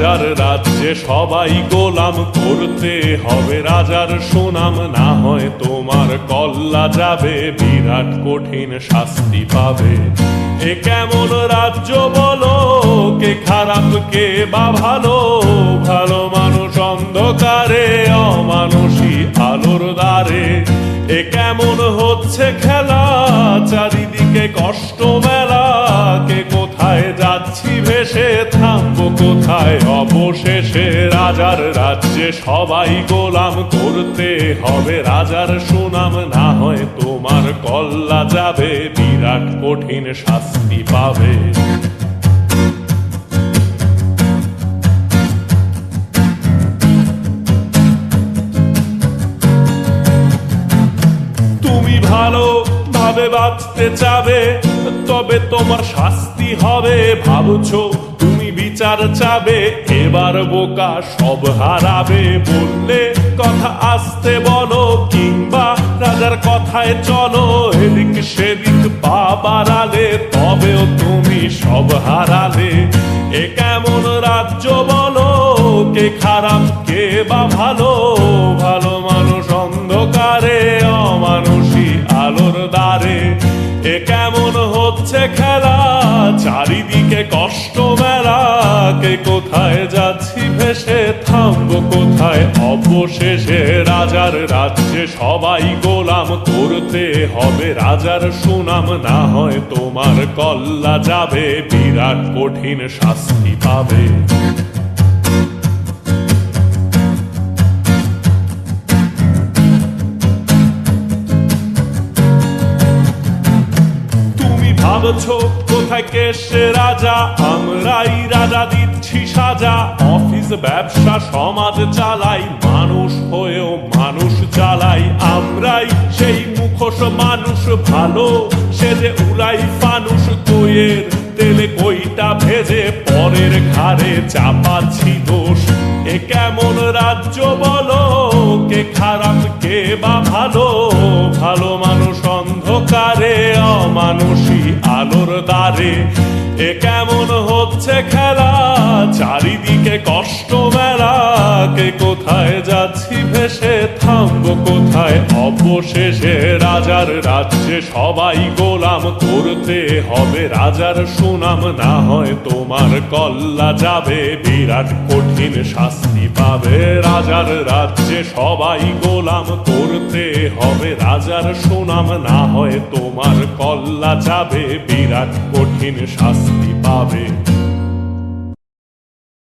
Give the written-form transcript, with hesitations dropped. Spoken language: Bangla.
রাজার রাজ্যে সবাই গোলাম, করতে হবে রাজার সুনাম, না হয় তোমার কল্লা যাবে, বিরাট কঠিন শাস্তি পাবে। এ কেমন রাজ্য বলো, কে খারাপ কে বা ভালো, ভালো মানুষ অন্ধকারে, অমানুষী আলোর দ্বারে। এ কেমন হচ্ছে খেলা, চারিদিকে কষ্ট মেলা, কে কোথায় যাচ্ছি ভেসে, থামবো কোথায় অবশেষে। রাজার রাজ্যে সবাই গোলাম, করতে হবে রাজার সুনাম, না হয় তোমার কল্লা যাবে, বিরাট কঠিন শাস্তি পাবে। তুমি ভালো ভাবে বাঁচতে চাবে, তবে তোমার শাস্তি হবে। ভাবছো তুমি বিচার চাবে, এবার বোকা সব হারাবে। বললে কথা আসতে বলো, কিংবা রাজার কথায় চলো, এদিক সেদিক পা বাড়ালে, তবেও তুমি সব হারালে। এ কেমন রাজ্য বলো, কে খারাপ কে বা ভালো, ভালো মানুষ অন্ধকারে, অমানুষী আলোর দ্বারে। এ কেমন হচ্ছে খেলা, চারিদিকে কষ্ট মেলা, কে কোথায় যাচ্ছি ভেসে, থামবো কোথায় অবশেষে। রাজার রাজ্যে সবাই গোলাম, করতে হবে রাজার সুনাম, না হয় তোমার কল্লা যাবে, বিরাট কঠিন শাস্তি পাবে। ভাবছো কোথায় কেসে রাজা, আমরাই রাজা দিচ্ছি সাজা। অফিস ব্যবসা সমাজ চালাই, মানুষ হয়েও মানুষ চালাই। আমরাই সেই মুখোশ মানুষ ভালো, সে যে উড়াই ফানুষ, কইয়ের তেলে কইটা ভেজে, পরের ঘাড়ে চাপাচ্ছি দোষ। এ কেমন রাজ্য বলো, কে খারাপ কে বা ভালো, ভালো মানুষ অন্ধকারে, অমানুষী আলোর দ্বারে। এ কেমন হচ্ছে খেলা, চারিদিকে কষ্ট মেলা, কে কোথায় যাচ্ছি ভেসে, থামবো কোথায় অবশেষে। রাজার রাজ্যে সবাই গোলাম, করতে হবে রাজার সুনাম, না হয় তোমার কল্লা যাবে, বিরাট কঠিন শাস্তি পাবে। রাজার রাজ্যে সবাই গোলাম, করতে হবে রাজার সুনাম, না হয় তোমার কল্লা যাবে, বিরাট কঠিন শাস্তি পাবে।